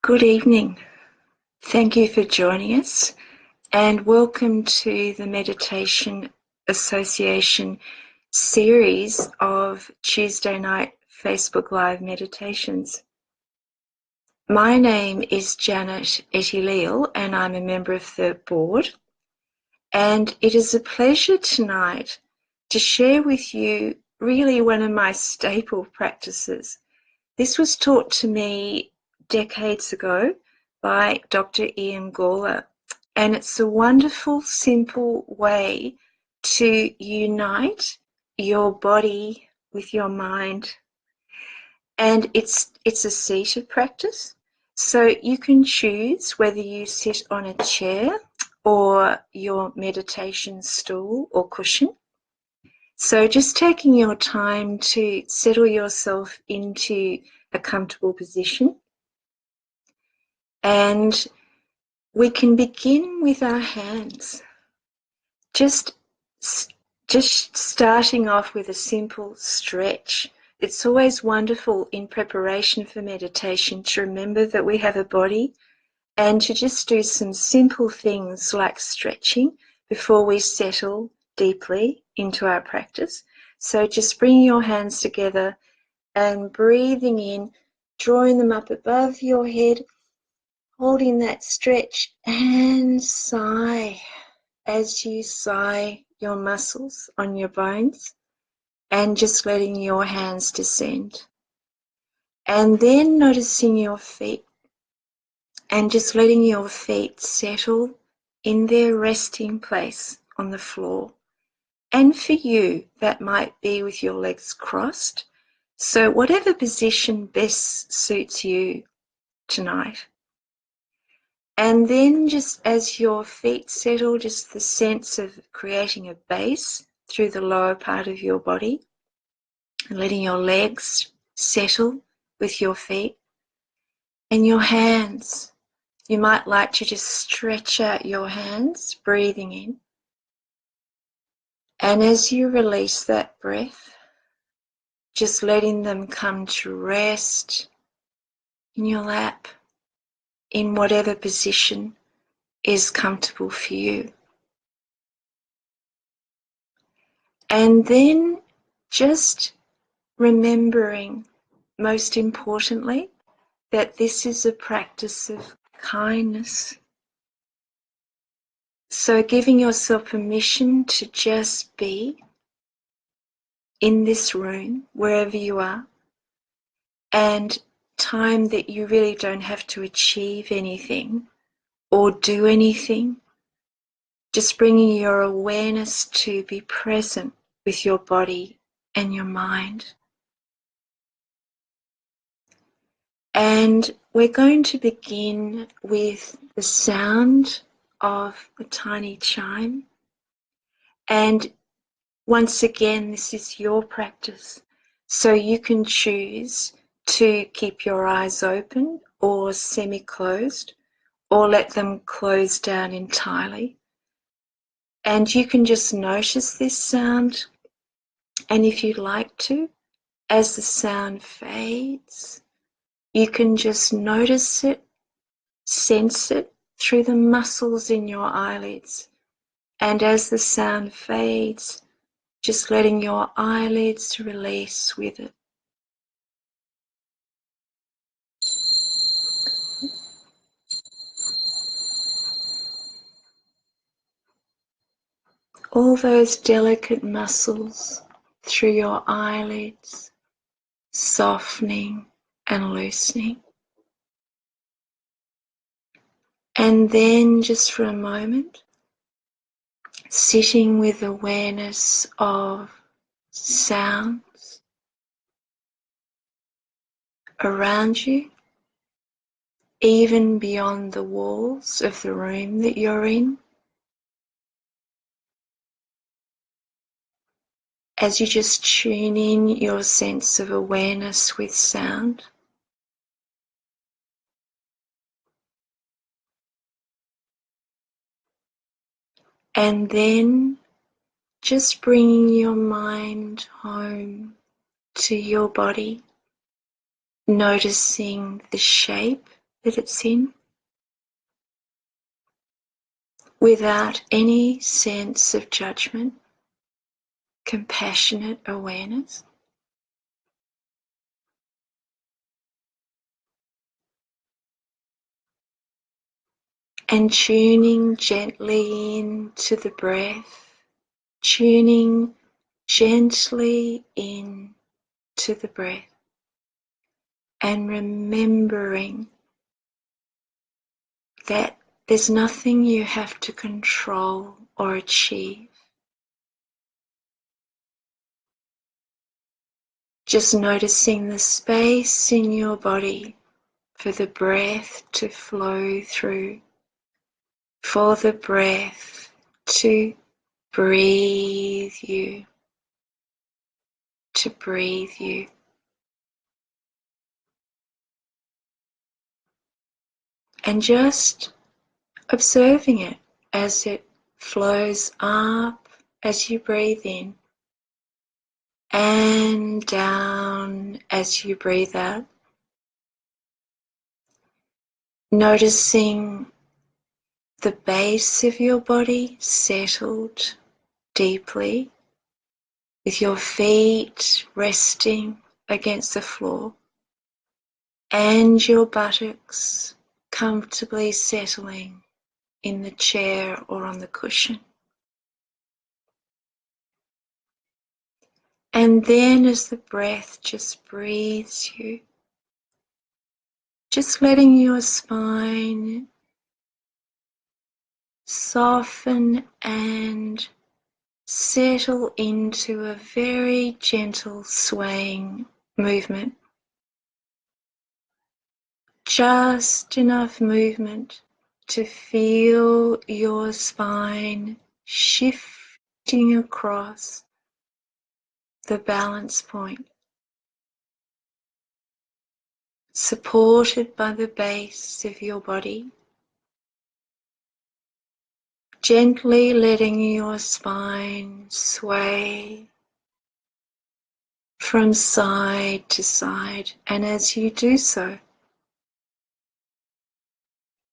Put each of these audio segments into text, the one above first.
Good evening. Thank you for joining us and welcome to the Meditation Association series of Tuesday night Facebook Live meditations. My name is Janet Etty-Leal and I'm a member of the board, and it is a pleasure tonight to share with you really one of my staple practices. This was taught to me decades ago by Dr. Ian Gawler, and it's a wonderful, simple way to unite your body with your mind. And it's a seated practice, so you can choose whether you sit on a chair or your meditation stool or cushion. So just taking your time to settle yourself into a comfortable position. And we can begin with our hands. Just starting off with a simple stretch. It's always wonderful in preparation for meditation to remember that we have a body and to just do some simple things like stretching before we settle deeply into our practice. So just bring your hands together and breathing in, drawing them up above your head, holding that stretch, and sigh. As you sigh your muscles on your bones and just letting your hands descend. And then noticing your feet and just letting your feet settle in their resting place on the floor. And for you, that might be with your legs crossed. So whatever position best suits you tonight. And then just as your feet settle, just the sense of creating a base through the lower part of your body and letting your legs settle with your feet and your hands. You might like to just stretch out your hands, breathing in. And as you release that breath, just letting them come to rest in your lap, in whatever position is comfortable for you. And then just remembering, most importantly, that this is a practice of kindness. So giving yourself permission to just be in this room, wherever you are, and time that you really don't have to achieve anything or do anything. Just bringing your awareness to be present with your body and your mind. And we're going to begin with the sound of a tiny chime. And once again, this is your practice. So you can choose to keep your eyes open or semi-closed, or let them close down entirely. And you can just notice this sound. And if you'd like to, as the sound fades, you can just notice it, sense it through the muscles in your eyelids. And as the sound fades, just letting your eyelids release with it. All those delicate muscles through your eyelids, softening and loosening. And then just for a moment, sitting with awareness of sounds around you, even beyond the walls of the room that you're in. As you just tune in your sense of awareness with sound. And then just bringing your mind home to your body, noticing the shape that it's in without any sense of judgment, compassionate awareness. And tuning gently into the breath, tuning gently in to the breath, and remembering that there's nothing you have to control or achieve. Just noticing the space in your body for the breath to flow through, for the breath to breathe you, to breathe you. And just observing it as it flows up as you breathe in and down as you breathe out. Noticing the base of your body settled deeply, with your feet resting against the floor and your buttocks comfortably settling in the chair or on the cushion. And then as the breath just breathes you, just letting your spine soften and settle into a very gentle swaying movement. Just enough movement to feel your spine shifting across the balance point, supported by the base of your body. Gently letting your spine sway from side to side, and as you do so,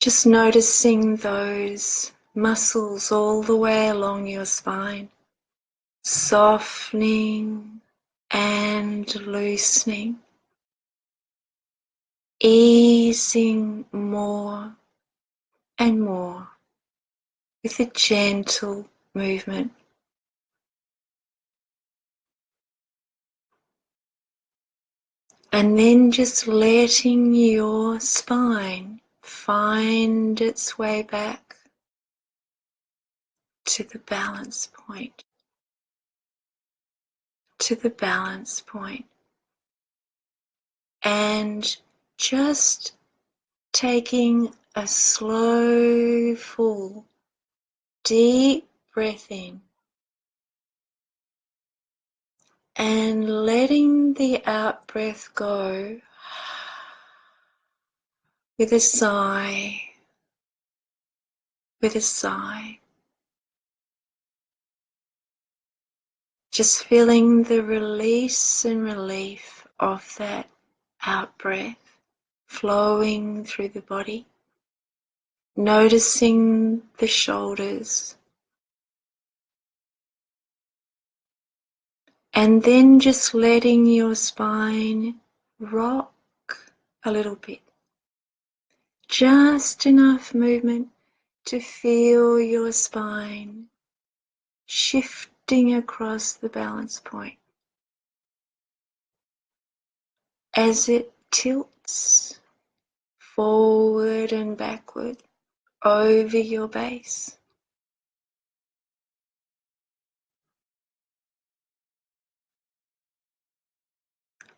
just noticing those muscles all the way along your spine, softening and loosening, easing more and more with a gentle movement. And then just letting your spine find its way back to the balance point, to the balance point. And just taking a slow, full, deep breath in and letting the out breath go with a sigh, with a sigh. Just feeling the release and relief of that out breath flowing through the body. Noticing the shoulders. And then just letting your spine rock a little bit. Just enough movement to feel your spine shifting across the balance point as it tilts forward and backward over your base.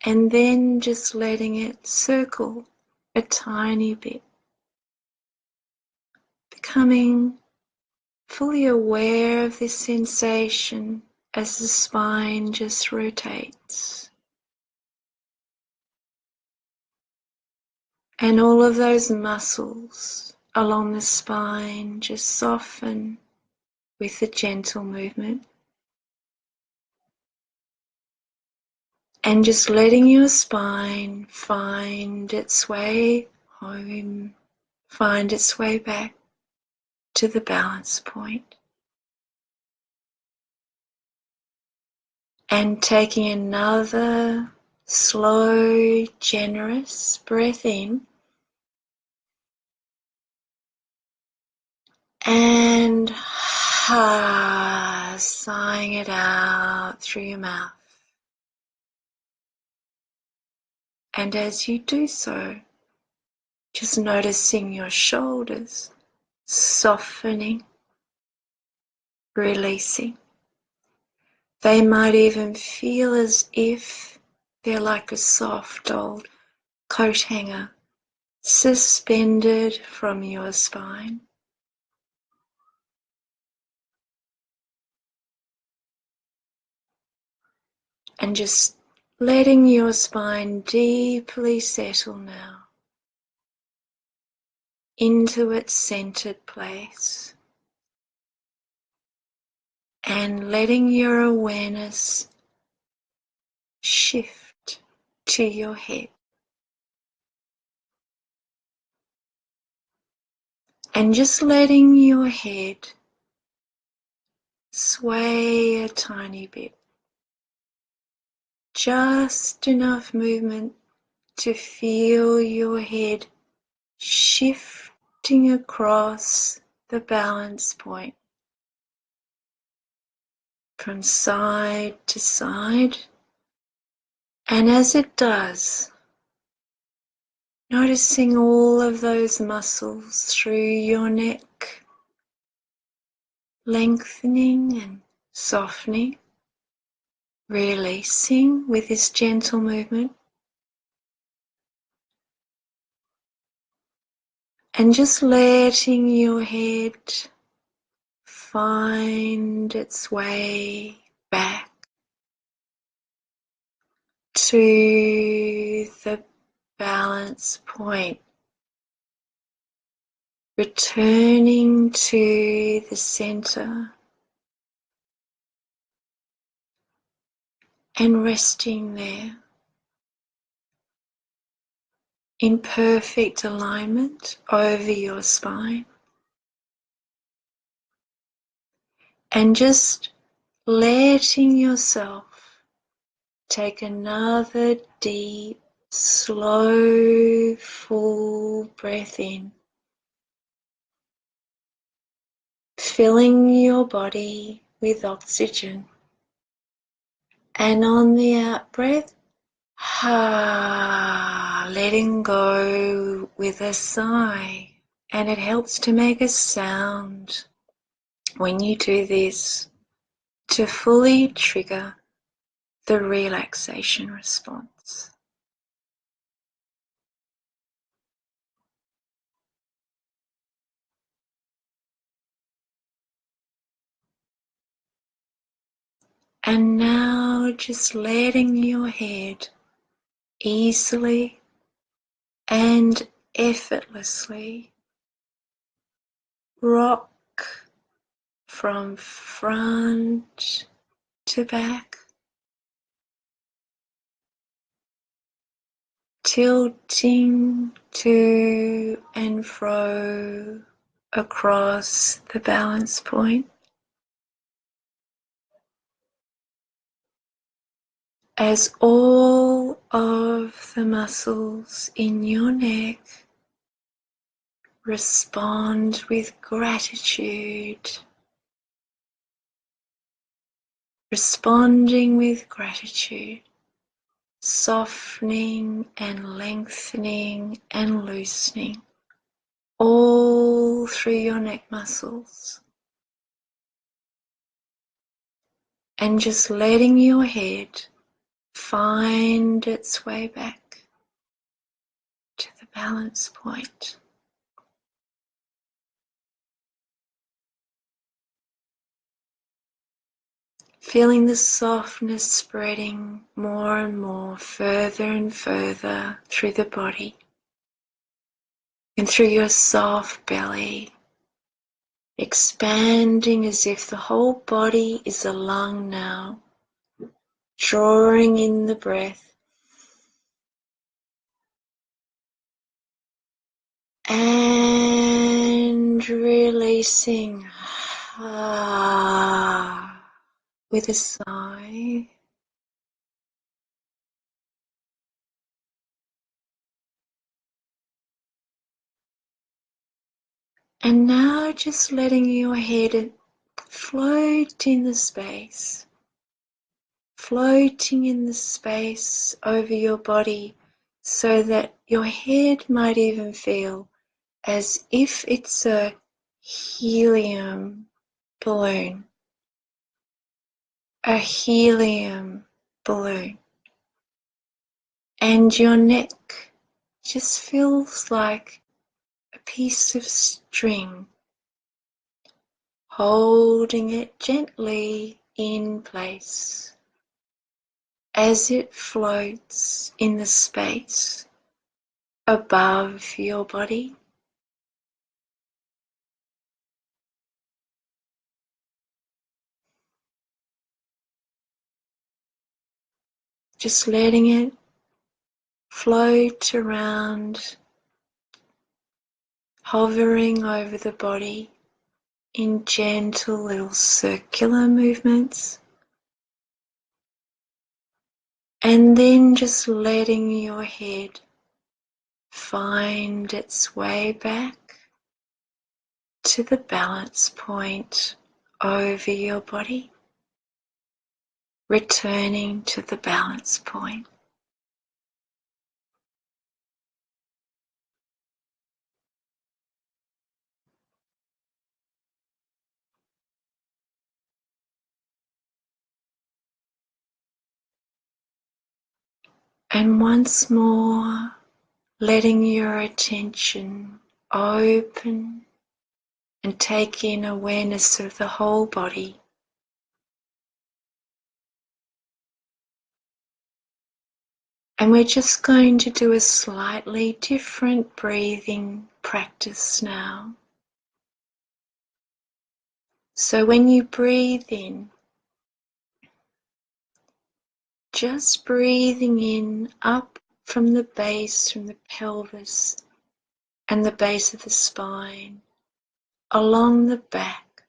And then just letting it circle a tiny bit, becoming fully aware of this sensation as the spine just rotates. And all of those muscles along the spine just soften with a gentle movement. And just letting your spine find its way home, find its way back to the balance point. And taking another slow, generous breath in, and sighing it out through your mouth. And as you do so, just noticing your shoulders softening, releasing. They might even feel as if they're like a soft old coat hanger suspended from your spine. And just letting your spine deeply settle now into its centered place. And letting your awareness shift to your head. And just letting your head sway a tiny bit. Just enough movement to feel your head shifting across the balance point from side to side. And as it does, noticing all of those muscles through your neck lengthening and softening, releasing with this gentle movement, and just letting your head find its way back to the balance point, returning to the center and resting there in perfect alignment over your spine, and just letting yourself take another deep, slow, full breath in, filling your body with oxygen. And on the out breath, letting go with a sigh. And it helps to make a sound when you do this to fully trigger the relaxation response. And now just letting your head easily and effortlessly rock from front to back, tilting to and fro across the balance point, as all of the muscles in your neck respond with gratitude, responding with gratitude, softening and lengthening and loosening all through your neck muscles, and just letting your head find its way back to the balance point. Feeling the softness spreading more and more, further and further through the body and through your soft belly, expanding as if the whole body is a lung now, drawing in the breath and releasing with a sigh. And now just letting your head float in the space, floating in the space over your body so that your head might even feel as if it's a helium balloon, a helium balloon. And your neck just feels like a piece of string, holding it gently in place as it floats in the space above your body. Just letting it float around, hovering over the body in gentle little circular movements. And then just letting your head find its way back to the balance point over your body, returning to the balance point. And once more, letting your attention open and take in awareness of the whole body. And we're just going to do a slightly different breathing practice now. So when you breathe in, just breathing in up from the base, from the pelvis and the base of the spine, along the back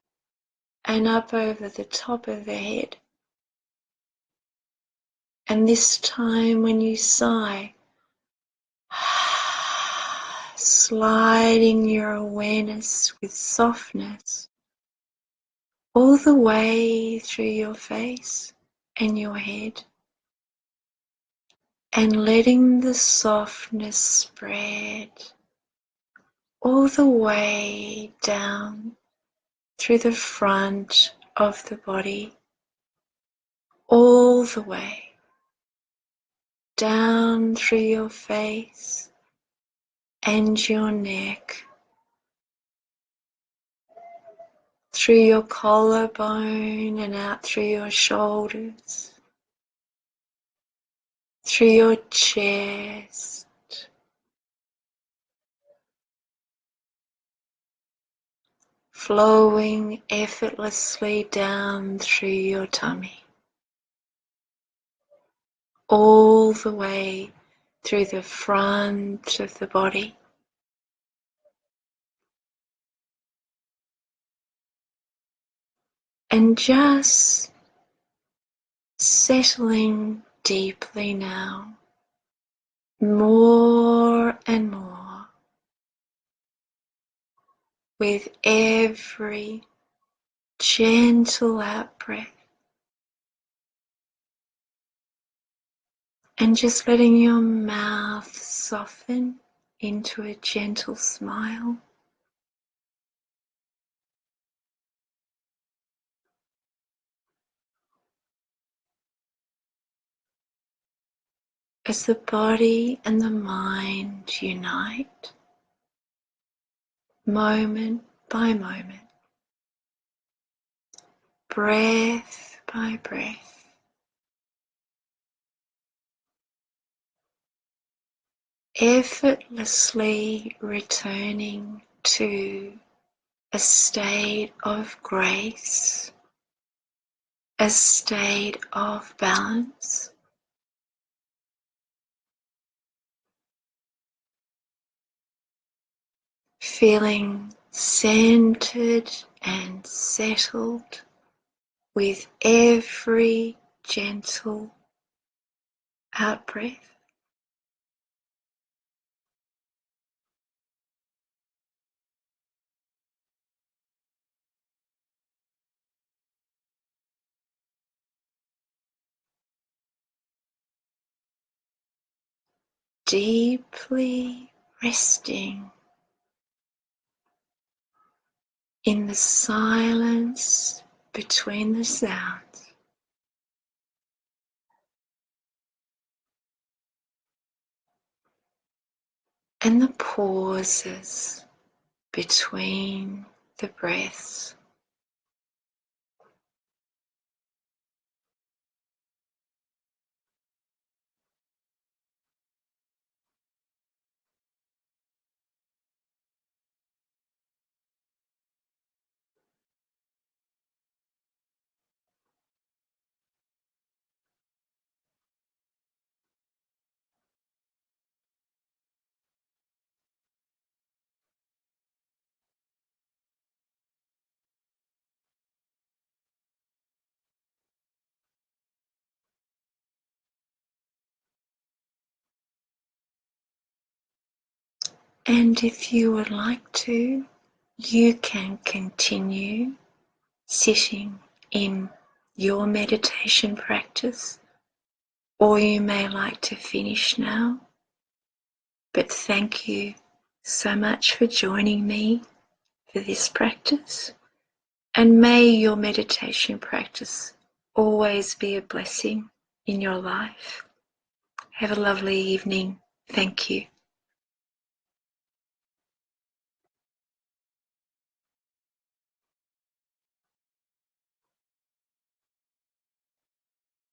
and up over the top of the head. And this time when you sigh, sliding your awareness with softness all the way through your face and your head, and letting the softness spread all the way down through the front of the body, all the way down through your face and your neck, through your collarbone and out through your shoulders, through your chest, flowing effortlessly down through your tummy, all the way through the front of the body. And just settling deeply now, more and more, with every gentle out-breath, and just letting your mouth soften into a gentle smile. As the body and the mind unite, moment by moment, breath by breath, effortlessly returning to a state of grace, a state of balance, feeling centered and settled with every gentle out-breath. Deeply resting in the silence between the sounds. And the pauses between the breaths. And if you would like to, you can continue sitting in your meditation practice, or you may like to finish now. But thank you so much for joining me for this practice, and may your meditation practice always be a blessing in your life. Have a lovely evening. Thank you.